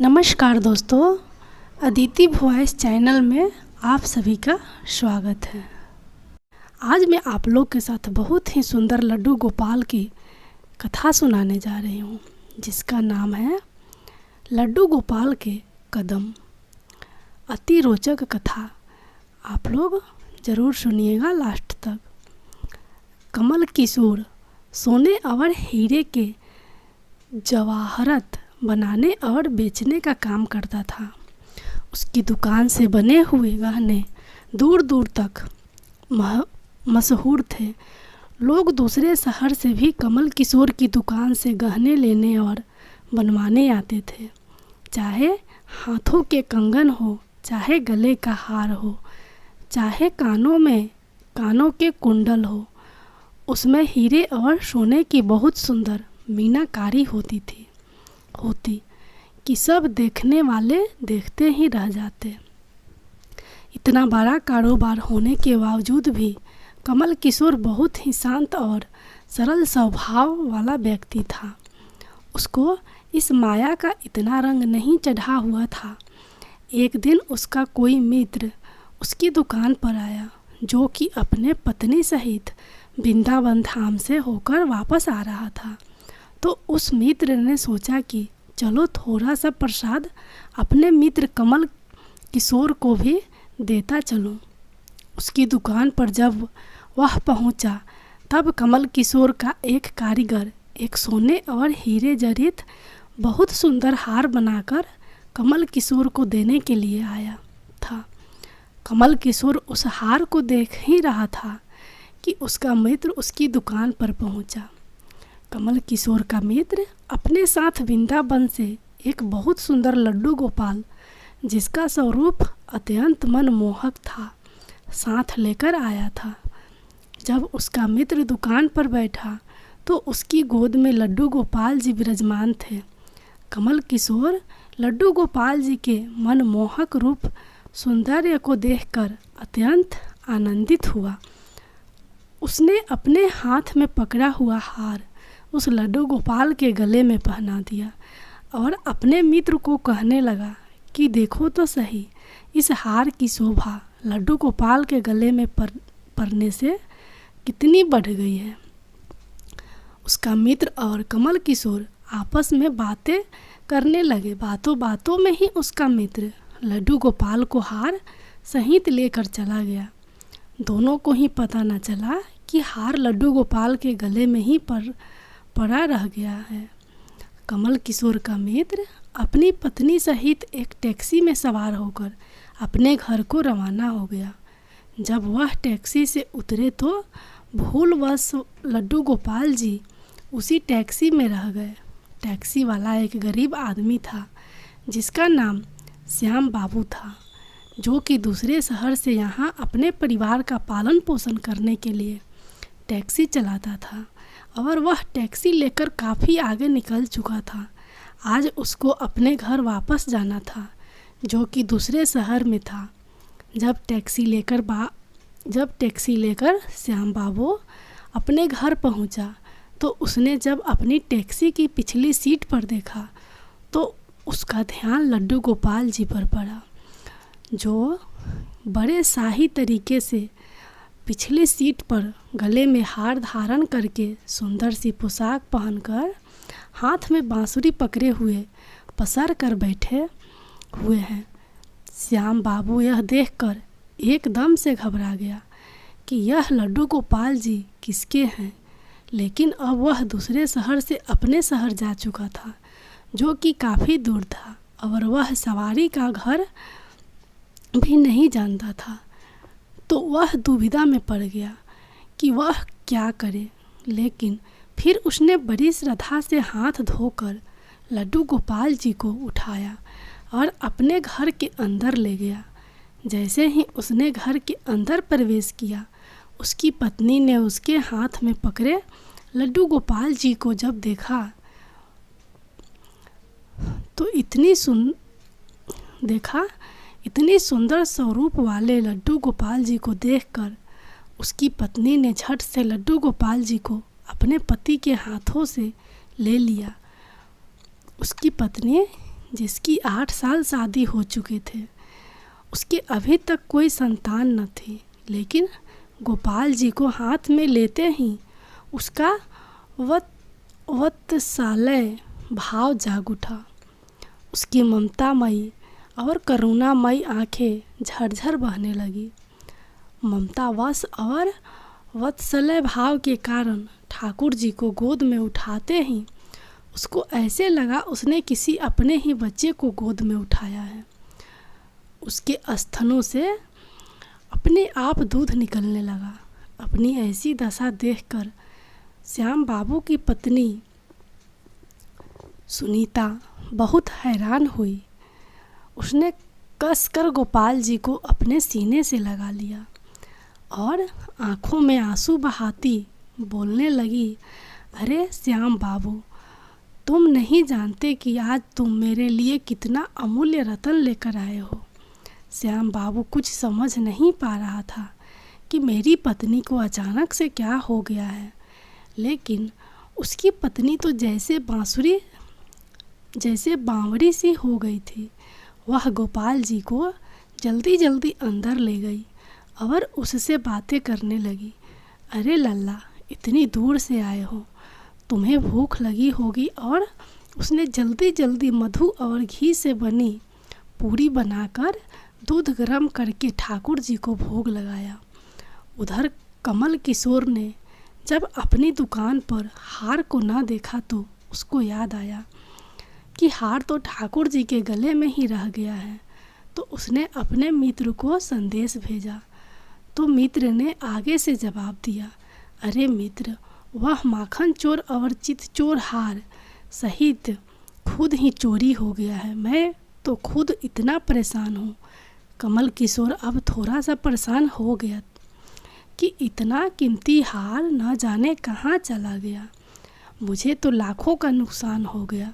नमस्कार दोस्तों, Aditi voice channel में आप सभी का स्वागत है। आज मैं आप लोग के साथ बहुत ही सुंदर लड्डू गोपाल की कथा सुनाने जा रही हूँ, जिसका नाम है लड्डू गोपाल के कदम। अति रोचक कथा, आप लोग ज़रूर सुनिएगा लास्ट तक। कमल किशोर सोने और हीरे के जवाहरात बनाने और बेचने का काम करता था। उसकी दुकान से बने हुए गहने दूर दूर तक मशहूर थे। लोग दूसरे शहर से भी कमल किशोर की दुकान से गहने लेने और बनवाने आते थे। चाहे हाथों के कंगन हो, चाहे गले का हार हो, चाहे कानों के कुंडल हो, उसमें हीरे और सोने की बहुत सुंदर मीनाकारी होती कि सब देखने वाले देखते ही रह जाते। इतना बड़ा कारोबार होने के बावजूद भी कमल किशोर बहुत ही शांत और सरल स्वभाव वाला व्यक्ति था। उसको इस माया का इतना रंग नहीं चढ़ा हुआ था। एक दिन उसका कोई मित्र उसकी दुकान पर आया, जो कि अपने पत्नी सहित वृंदावन धाम से होकर वापस आ रहा था। तो उस मित्र ने सोचा कि चलो थोड़ा सा प्रसाद अपने मित्र कमल किशोर को भी देता चलूं। उसकी दुकान पर जब वह पहुंचा, तब कमल किशोर का एक कारीगर एक सोने और हीरे जड़ित बहुत सुंदर हार बनाकर कमल किशोर को देने के लिए आया था। कमल किशोर उस हार को देख ही रहा था कि उसका मित्र उसकी दुकान पर पहुंचा। कमल किशोर का मित्र अपने साथ वृंदावन से एक बहुत सुंदर लड्डू गोपाल, जिसका स्वरूप अत्यंत मनमोहक था, साथ लेकर आया था। जब उसका मित्र दुकान पर बैठा तो उसकी गोद में लड्डू गोपाल जी विराजमान थे। कमल किशोर लड्डू गोपाल जी के मनमोहक रूप सौंदर्य को देखकर अत्यंत आनंदित हुआ। उसने अपने हाथ में पकड़ा हुआ हार उस लड्डू गोपाल के गले में पहना दिया और अपने मित्र को कहने लगा कि देखो तो सही, इस हार की शोभा लड्डू गोपाल के गले में पड़ने से कितनी बढ़ गई है। उसका मित्र और कमल किशोर आपस में बातें करने लगे। बातों बातों में ही उसका मित्र लड्डू गोपाल को हार सहित लेकर चला गया। दोनों को ही पता न चला कि हार लड्डू गोपाल के गले में ही पड़ा रह गया है। कमल किशोर का मित्र अपनी पत्नी सहित एक टैक्सी में सवार होकर अपने घर को रवाना हो गया। जब वह टैक्सी से उतरे तो भूलवश लड्डू गोपाल जी उसी टैक्सी में रह गए। टैक्सी वाला एक गरीब आदमी था, जिसका नाम श्याम बाबू था, जो कि दूसरे शहर से यहाँ अपने परिवार का पालन पोषण करने के लिए टैक्सी चलाता था और वह टैक्सी लेकर काफ़ी आगे निकल चुका था। आज उसको अपने घर वापस जाना था, जो कि दूसरे शहर में था। जब टैक्सी लेकर श्याम बाबू अपने घर पहुंचा, तो उसने जब अपनी टैक्सी की पिछली सीट पर देखा तो उसका ध्यान लड्डू गोपाल जी पर पड़ा, जो बड़े शाही तरीके से पिछली सीट पर गले में हार धारण करके सुंदर सी पोशाक पहनकर हाथ में बांसुरी पकड़े हुए पसर कर बैठे हुए हैं। श्याम बाबू यह देखकर एकदम से घबरा गया कि यह लड्डू गोपाल जी किसके हैं। लेकिन अब वह दूसरे शहर से अपने शहर जा चुका था, जो कि काफ़ी दूर था, और वह सवारी का घर भी नहीं जानता था। तो वह दुविधा में पड़ गया कि वह क्या करे। लेकिन फिर उसने बड़ी श्रद्धा से हाथ धोकर लड्डू गोपाल जी को उठाया और अपने घर के अंदर ले गया। जैसे ही उसने घर के अंदर प्रवेश किया, उसकी पत्नी ने उसके हाथ में पकड़े लड्डू गोपाल जी को जब देखा तो इतनी सुंदर स्वरूप वाले लड्डू गोपाल जी को देखकर उसकी पत्नी ने झट से लड्डू गोपाल जी को अपने पति के हाथों से ले लिया। उसकी पत्नी जिसकी 8 साल शादी हो चुके थे। उसके अभी तक कोई संतान न थी, लेकिन गोपाल जी को हाथ में लेते ही उसका वात्सल्य भाव जाग उठा। उसकी ममतामयी और करुणामयी आंखें झरझर बहने लगी। ममतावश और वात्सल्य भाव के कारण ठाकुर जी को गोद में उठाते ही उसको ऐसे लगा उसने किसी अपने ही बच्चे को गोद में उठाया है। उसके स्तनों से अपने आप दूध निकलने लगा। अपनी ऐसी दशा देखकर श्याम बाबू की पत्नी सुनीता बहुत हैरान हुई। उसने कसकर गोपाल जी को अपने सीने से लगा लिया और आंखों में आंसू बहाती बोलने लगी, अरे श्याम बाबू, तुम नहीं जानते कि आज तुम मेरे लिए कितना अमूल्य रतन लेकर आए हो। श्याम बाबू कुछ समझ नहीं पा रहा था कि मेरी पत्नी को अचानक से क्या हो गया है, लेकिन उसकी पत्नी तो जैसे बावड़ी सी हो गई थी। वह गोपाल जी को जल्दी जल्दी अंदर ले गई और उससे बातें करने लगी। अरे लल्ला, इतनी दूर से आए हो, तुम्हें भूख लगी होगी। और उसने जल्दी जल्दी मधु और घी से बनी पूरी बनाकर दूध गर्म करके ठाकुर जी को भोग लगाया। उधर कमल किशोर ने जब अपनी दुकान पर हार को ना देखा तो उसको याद आया कि हार तो ठाकुर जी के गले में ही रह गया है। तो उसने अपने मित्र को संदेश भेजा। तो मित्र ने आगे से जवाब दिया, अरे मित्र, वह माखन चोर और चित चोर हार सहित खुद ही चोरी हो गया है। मैं तो खुद इतना परेशान हूँ। कमल किशोर अब थोड़ा सा परेशान हो गया कि इतना कीमती हार न जाने कहाँ चला गया। मुझे तो लाखों का नुकसान हो गया।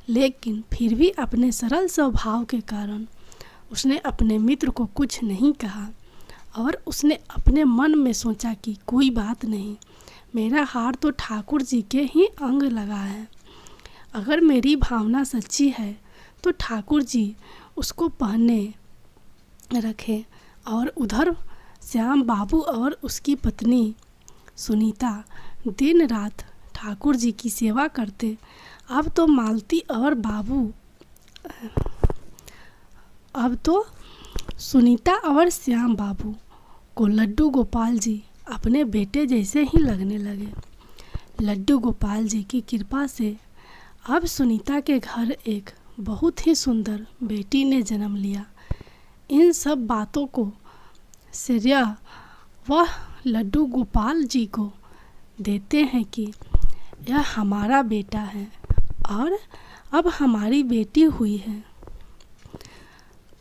लेकिन फिर भी अपने सरल स्वभाव के कारण उसने अपने मित्र को कुछ नहीं कहा और उसने अपने मन में सोचा कि कोई बात नहीं, मेरा हार तो ठाकुर जी के ही अंग लगा है। अगर मेरी भावना सच्ची है तो ठाकुर जी उसको पहने रखे। और उधर श्याम बाबू और उसकी पत्नी सुनीता दिन रात ठाकुर जी की सेवा करते। अब तो मालती और बाबू अब तो सुनीता और श्याम बाबू को लड्डू गोपाल जी अपने बेटे जैसे ही लगने लगे। लड्डू गोपाल जी की कृपा से अब सुनीता के घर एक बहुत ही सुंदर बेटी ने जन्म लिया। इन सब बातों को श्रेय वह लड्डू गोपाल जी को देते हैं कि यह हमारा बेटा है और अब हमारी बेटी हुई है।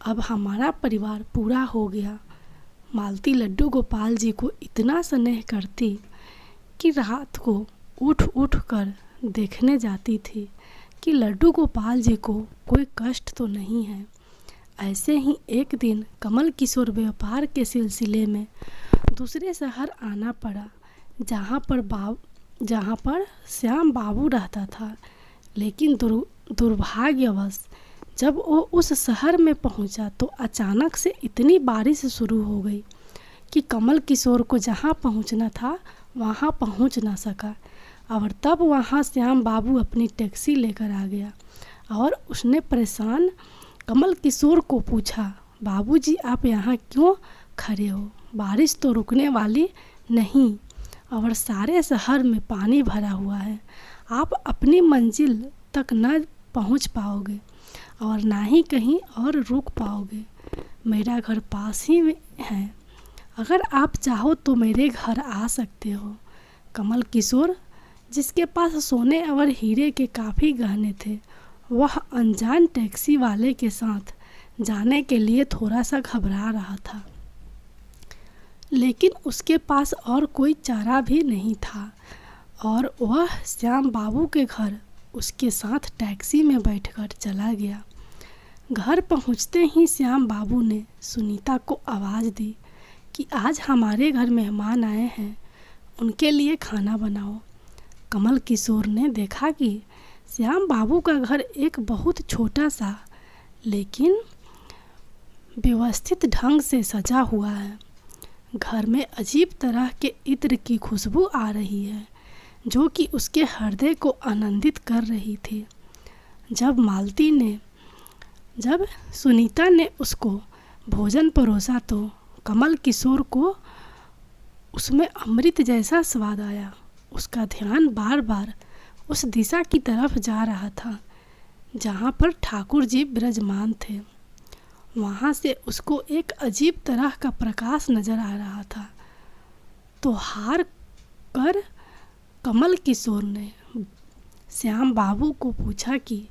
अब हमारा परिवार पूरा हो गया। मालती लड्डू गोपाल जी को इतना स्नेह करती कि रात को उठ कर देखने जाती थी कि लड्डू गोपाल जी को कोई कष्ट तो नहीं है। ऐसे ही एक दिन कमल किशोर व्यापार के सिलसिले में दूसरे शहर आना पड़ा, जहाँ पर श्याम बाबू रहता था। लेकिन दुर्भाग्यवश जब वो उस शहर में पहुंचा तो अचानक से इतनी बारिश शुरू हो गई कि कमल किशोर को जहाँ पहुंचना था वहाँ पहुंच ना सका। और तब वहाँ श्याम बाबू अपनी टैक्सी लेकर आ गया और उसने परेशान कमल किशोर को पूछा, बाबूजी आप यहाँ क्यों खड़े हो? बारिश तो रुकने वाली नहीं और सारे शहर में पानी भरा हुआ है। आप अपनी मंजिल तक न पहुँच पाओगे और ना ही कहीं और रुक पाओगे। मेरा घर पास ही में है, अगर आप चाहो तो मेरे घर आ सकते हो। कमल किशोर, जिसके पास सोने और हीरे के काफ़ी गहने थे, वह अनजान टैक्सी वाले के साथ जाने के लिए थोड़ा सा घबरा रहा था। लेकिन उसके पास और कोई चारा भी नहीं था और वह श्याम बाबू के घर उसके साथ टैक्सी में बैठकर चला गया। घर पहुंचते ही श्याम बाबू ने सुनीता को आवाज़ दी कि आज हमारे घर मेहमान आए हैं, उनके लिए खाना बनाओ। कमल किशोर ने देखा कि श्याम बाबू का घर एक बहुत छोटा सा लेकिन व्यवस्थित ढंग से सजा हुआ है। घर में अजीब तरह के इत्र की खुशबू आ रही है जो कि उसके हृदय को आनंदित कर रही थी। जब सुनीता ने उसको भोजन परोसा तो कमल किशोर को उसमें अमृत जैसा स्वाद आया। उसका ध्यान बार बार उस दिशा की तरफ जा रहा था जहाँ पर ठाकुर जी विराजमान थे। वहाँ से उसको एक अजीब तरह का प्रकाश नजर आ रहा था। तो हार कर कमल किशोर ने श्याम बाबू को पूछा कि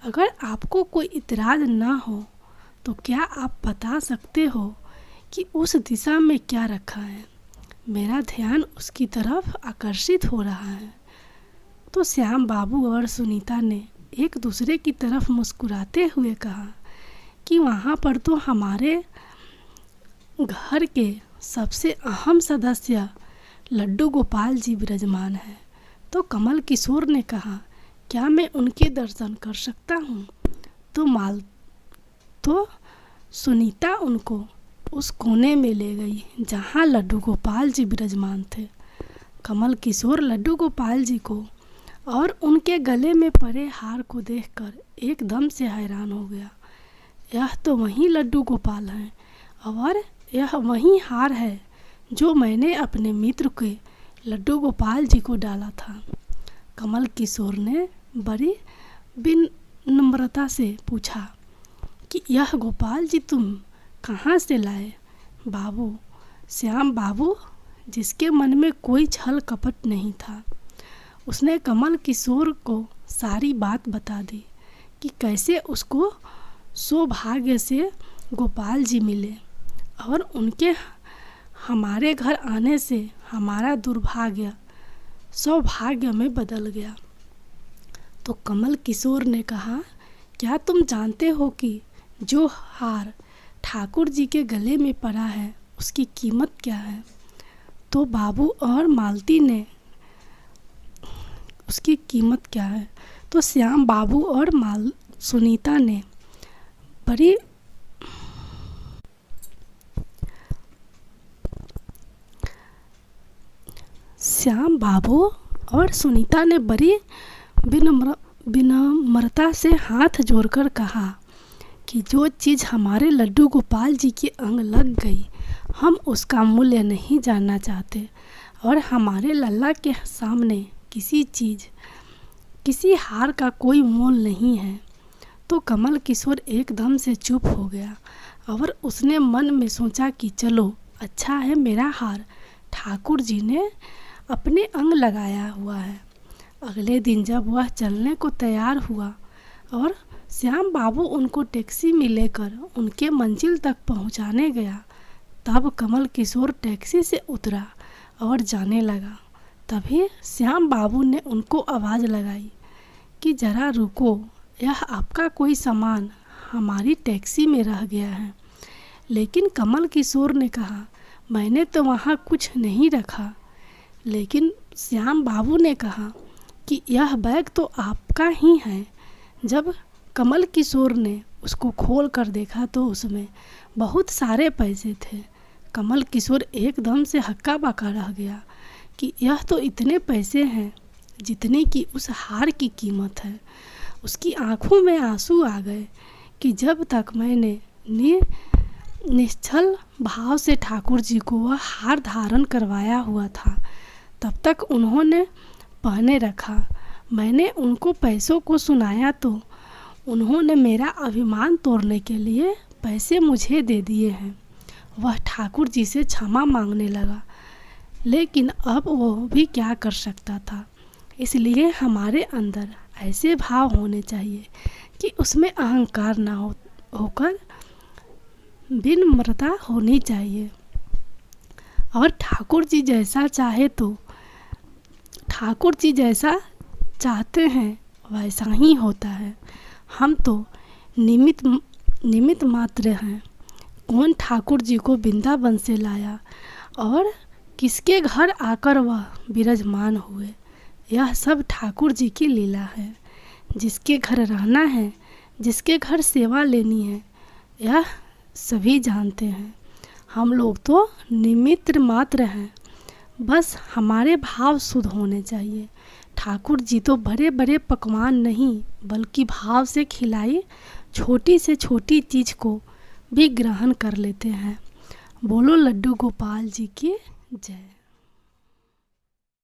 अगर आपको कोई इतराज ना हो तो क्या आप बता सकते हो कि उस दिशा में क्या रखा है? मेरा ध्यान उसकी तरफ आकर्षित हो रहा है। तो श्याम बाबू और सुनीता ने एक दूसरे की तरफ मुस्कुराते हुए कहा कि वहाँ पर तो हमारे घर के सबसे अहम सदस्य लड्डू गोपाल जी विराजमान हैं। तो कमल किशोर ने कहा, क्या मैं उनके दर्शन कर सकता हूँ? तो सुनीता उनको उस कोने में ले गई जहाँ लड्डू गोपाल जी विराजमान थे। कमल किशोर लड्डू गोपाल जी को और उनके गले में पड़े हार को देखकर एकदम से हैरान हो गया। यह तो वही लड्डू गोपाल हैं और यह वही हार है जो मैंने अपने मित्र के लड्डू गोपाल जी को डाला था। कमल किशोर ने बड़ी विनम्रता से पूछा कि यह गोपाल जी तुम कहाँ से लाए? बाबू, श्याम बाबू, जिसके मन में कोई छल कपट नहीं था, उसने कमल किशोर को सारी बात बता दी कि कैसे उसको सौभाग्य से गोपाल जी मिले और उनके हमारे घर आने से हमारा दुर्भाग्य सौभाग्य में बदल गया। तो कमल किशोर ने कहा, क्या तुम जानते हो कि जो हार ठाकुर जी के गले में पड़ा है उसकी कीमत क्या है? तो बाबू और मालती ने उसकी कीमत क्या है? तो श्याम बाबू और सुनीता ने बड़ी श्याम बाबू और सुनीता ने बड़ी विनम्रता से हाथ जोड़कर कहा कि जो चीज़ हमारे लड्डू गोपाल जी के अंग लग गई, हम उसका मूल्य नहीं जानना चाहते और हमारे लल्ला के सामने किसी हार का कोई मोल नहीं है। तो कमल किशोर एकदम से चुप हो गया और उसने मन में सोचा कि चलो अच्छा है, मेरा हार ठाकुर जी ने अपने अंग लगाया हुआ है। अगले दिन जब वह चलने को तैयार हुआ और श्याम बाबू उनको टैक्सी में लेकर उनके मंजिल तक पहुंचाने गया, तब कमल किशोर टैक्सी से उतरा और जाने लगा। तभी श्याम बाबू ने उनको आवाज़ लगाई कि ज़रा रुको, यह आपका कोई सामान हमारी टैक्सी में रह गया है। लेकिन कमल किशोर ने कहा, मैंने तो वहाँ कुछ नहीं रखा। लेकिन श्याम बाबू ने कहा कि यह बैग तो आपका ही है। जब कमल किशोर ने उसको खोल कर देखा तो उसमें बहुत सारे पैसे थे। कमल किशोर एकदम से हक्का बक्का रह गया कि यह तो इतने पैसे हैं जितने की उस हार की कीमत है। उसकी आंखों में आंसू आ गए कि जब तक मैंने निश्चल भाव से ठाकुर जी को वह हार धारण करवाया हुआ था, तब तक उन्होंने पहने रखा। मैंने उनको पैसों को सुनाया तो उन्होंने मेरा अभिमान तोड़ने के लिए पैसे मुझे दे दिए हैं। वह ठाकुर जी से क्षमा मांगने लगा, लेकिन अब वो भी क्या कर सकता था। इसलिए हमारे अंदर ऐसे भाव होने चाहिए कि उसमें अहंकार ना होकर विनम्रता होनी चाहिए। और ठाकुर जी जैसा चाहते हैं वैसा ही होता है। हम तो निमित्त मात्र हैं। कौन ठाकुर जी को वृंदावन से लाया और किसके घर आकर वह विराजमान हुए, यह सब ठाकुर जी की लीला है। जिसके घर रहना है, जिसके घर सेवा लेनी है, यह सभी जानते हैं। हम लोग तो निमित्त मात्र हैं, बस हमारे भाव शुद्ध होने चाहिए। ठाकुर जी तो बड़े बड़े पकवान नहीं बल्कि भाव से खिलाई छोटी से छोटी चीज़ को भी ग्रहण कर लेते हैं। बोलो लड्डू गोपाल जी की जय।